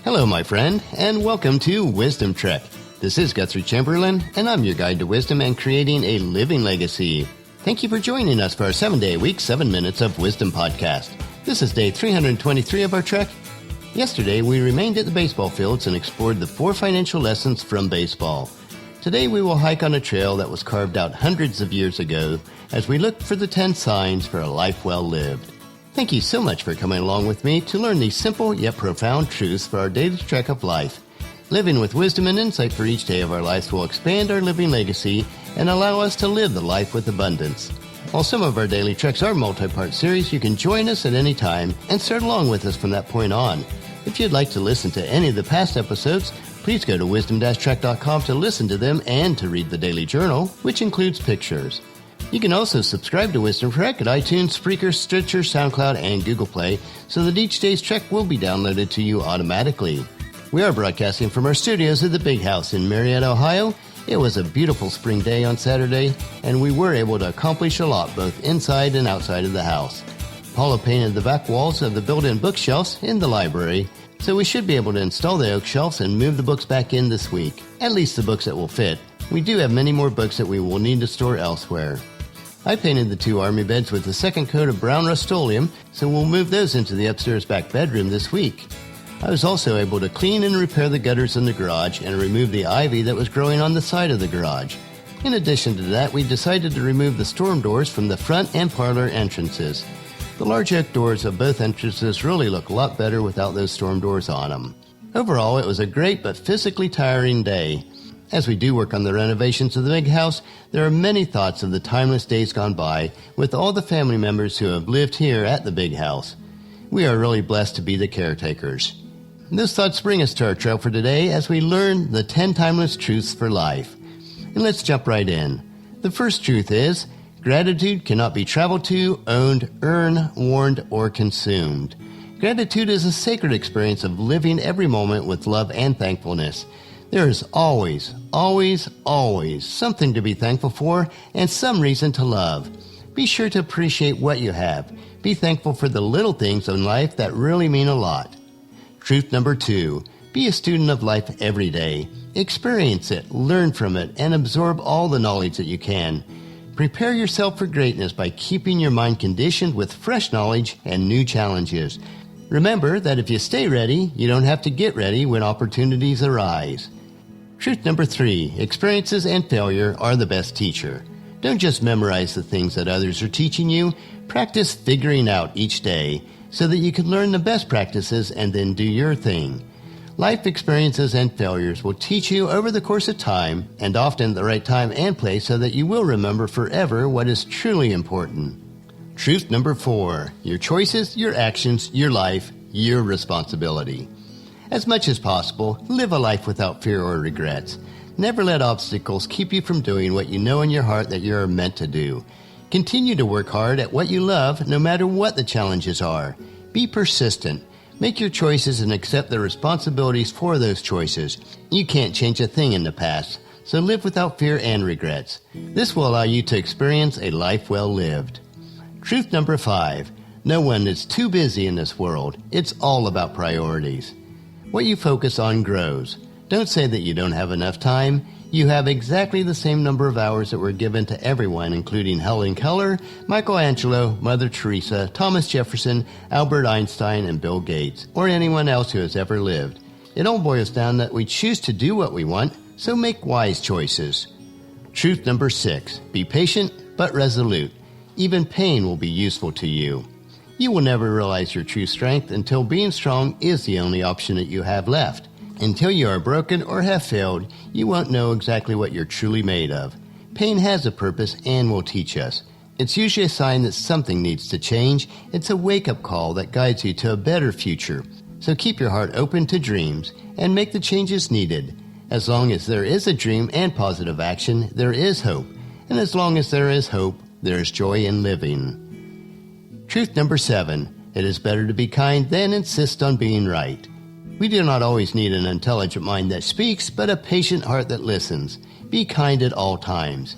Hello, my friend, and welcome to Wisdom Trek. This is Guthrie Chamberlain, and I'm your guide to wisdom and creating a living legacy. Thank you for joining us for our 7-day-a-week, 7 Minutes of Wisdom podcast. This is day 323 of our trek. Yesterday, we remained at the baseball fields and explored the 4 financial lessons from baseball. Today, we will hike on a trail that was carved out hundreds of years ago as we look for the 10 signs for a life well lived. Thank you so much for coming along with me to learn these simple yet profound truths for our daily trek of life. Living with wisdom and insight for each day of our lives will expand our living legacy and allow us to live the life with abundance. While some of our daily treks are multi-part series, you can join us at any time and start along with us from that point on. If you'd like to listen to any of the past episodes, please go to wisdom-trek.com to listen to them and to read the daily journal, which includes pictures. You can also subscribe to Wisdom Trek at iTunes, Spreaker, Stitcher, SoundCloud, and Google Play so that each day's trek will be downloaded to you automatically. We are broadcasting from our studios at the Big House in Marietta, Ohio. It was a beautiful spring day on Saturday, and we were able to accomplish a lot both inside and outside of the house. Paula painted the back walls of the built-in bookshelves in the library, so we should be able to install the oak shelves and move the books back in this week, at least the books that will fit. We do have many more books that we will need to store elsewhere. I painted the 2 army beds with a second coat of brown Rust-Oleum, so we'll move those into the upstairs back bedroom this week. I was also able to clean and repair the gutters in the garage and remove the ivy that was growing on the side of the garage. In addition to that, we decided to remove the storm doors from the front and parlor entrances. The large oak doors of both entrances really look a lot better without those storm doors on them. Overall, it was a great but physically tiring day. As we do work on the renovations of the Big House, there are many thoughts of the timeless days gone by with all the family members who have lived here at the Big House. We are really blessed to be the caretakers. Those thoughts bring us to our trail for today as we learn the 10 timeless truths for life. And let's jump right in. The first truth is, gratitude cannot be traveled to, owned, earned, warned, or consumed. Gratitude is a sacred experience of living every moment with love and thankfulness. There is always, always, always something to be thankful for and some reason to love. Be sure to appreciate what you have. Be thankful for the little things in life that really mean a lot. Truth number 2, be a student of life every day. Experience it, learn from it, and absorb all the knowledge that you can. Prepare yourself for greatness by keeping your mind conditioned with fresh knowledge and new challenges. Remember that if you stay ready, you don't have to get ready when opportunities arise. Truth number 3, experiences and failure are the best teacher. Don't just memorize the things that others are teaching you. Practice figuring out each day so that you can learn the best practices and then do your thing. Life experiences and failures will teach you over the course of time and often at the right time and place so that you will remember forever what is truly important. Truth number 4, your choices, your actions, your life, your responsibility. As much as possible, live a life without fear or regrets. Never let obstacles keep you from doing what you know in your heart that you are meant to do. Continue to work hard at what you love no matter what the challenges are. Be persistent. Make your choices and accept the responsibilities for those choices. You can't change a thing in the past, so live without fear and regrets. This will allow you to experience a life well lived. Truth number 5, no one is too busy in this world. It's all about priorities. What you focus on grows. Don't say that you don't have enough time. You have exactly the same number of hours that were given to everyone, including Helen Keller, Michelangelo, Mother Teresa, Thomas Jefferson, Albert Einstein, and Bill Gates, or anyone else who has ever lived. It all boils down that we choose to do what we want, so make wise choices. Truth number 6, be patient but resolute. Even pain will be useful to you. You will never realize your true strength until being strong is the only option that you have left. Until you are broken or have failed, you won't know exactly what you're truly made of. Pain has a purpose and will teach us. It's usually a sign that something needs to change. It's a wake-up call that guides you to a better future. So keep your heart open to dreams and make the changes needed. As long as there is a dream and positive action, there is hope. And as long as there is hope, there is joy in living. Truth number 7, it is better to be kind than insist on being right. We do not always need an intelligent mind that speaks, but a patient heart that listens. Be kind at all times.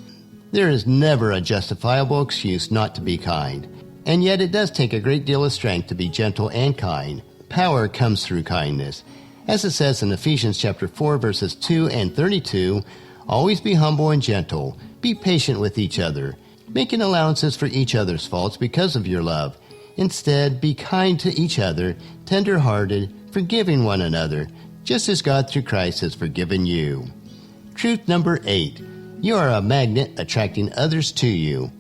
There is never a justifiable excuse not to be kind. And yet it does take a great deal of strength to be gentle and kind. Power comes through kindness. As it says in Ephesians chapter 4, verses 2 and 32, always be humble and gentle. Be patient with each other, making allowances for each other's faults because of your love. Instead, be kind to each other, tender-hearted, forgiving one another, just as God through Christ has forgiven you. Truth number 8. You are a magnet attracting others to you.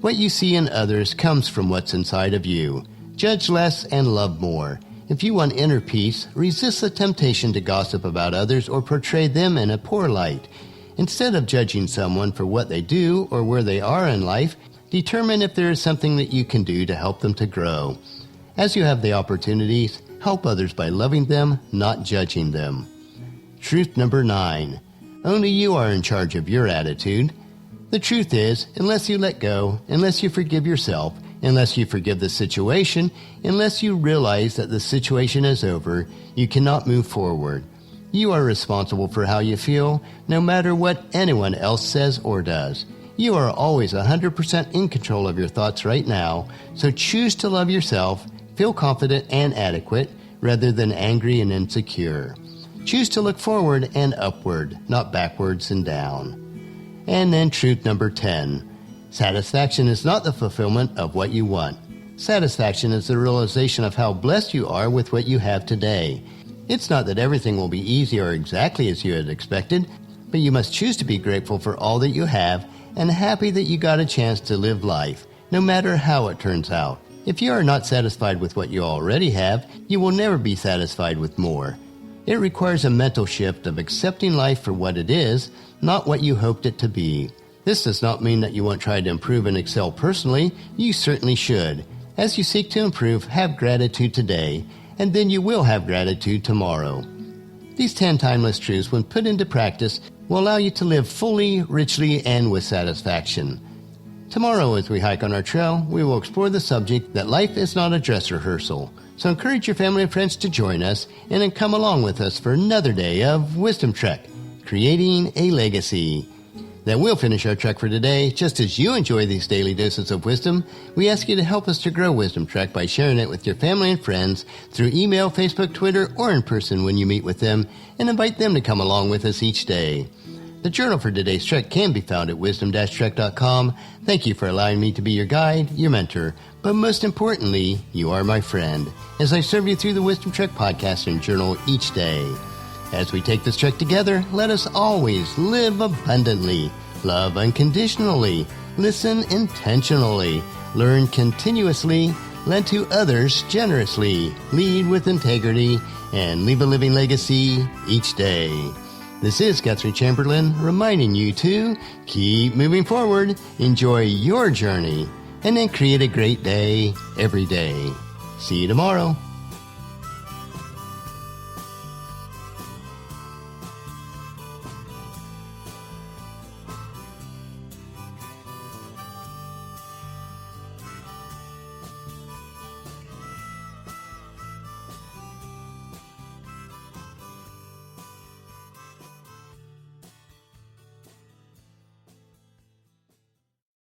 What you see in others comes from what's inside of you. Judge less and love more. If you want inner peace, resist the temptation to gossip about others or portray them in a poor light. Instead of judging someone for what they do or where they are in life, determine if there is something that you can do to help them to grow. As you have the opportunities, help others by loving them, not judging them. Truth number 9. Only you are in charge of your attitude. The truth is, unless you let go, unless you forgive yourself, unless you forgive the situation, unless you realize that the situation is over, you cannot move forward. You are responsible for how you feel, no matter what anyone else says or does. You are always 100% in control of your thoughts right now, so choose to love yourself, feel confident and adequate, rather than angry and insecure. Choose to look forward and upward, not backwards and down. And then truth number 10. Satisfaction is not the fulfillment of what you want. Satisfaction is the realization of how blessed you are with what you have today. It's not that everything will be easy or exactly as you had expected, but you must choose to be grateful for all that you have and happy that you got a chance to live life, no matter how it turns out. If you are not satisfied with what you already have, you will never be satisfied with more. It requires a mental shift of accepting life for what it is, not what you hoped it to be. This does not mean that you won't try to improve and excel personally. You certainly should. As you seek to improve, have gratitude today, and then you will have gratitude tomorrow. These 10 timeless truths, when put into practice, will allow you to live fully, richly, and with satisfaction. Tomorrow, as we hike on our trail, we will explore the subject that life is not a dress rehearsal. So encourage your family and friends to join us and then come along with us for another day of Wisdom Trek, creating a legacy. That will finish our trek for today. Just as you enjoy these daily doses of wisdom, we ask you to help us to grow Wisdom Trek by sharing it with your family and friends through email, Facebook, Twitter, or in person when you meet with them, and invite them to come along with us each day. The journal for today's trek can be found at wisdom-trek.com. Thank you for allowing me to be your guide, your mentor, but most importantly, you are my friend, as I serve you through the Wisdom Trek podcast and journal each day. As we take this trek together, let us always live abundantly, love unconditionally, listen intentionally, learn continuously, lend to others generously, lead with integrity, and leave a living legacy each day. This is Guthrie Chamberlain reminding you to keep moving forward, enjoy your journey, and then create a great day every day. See you tomorrow.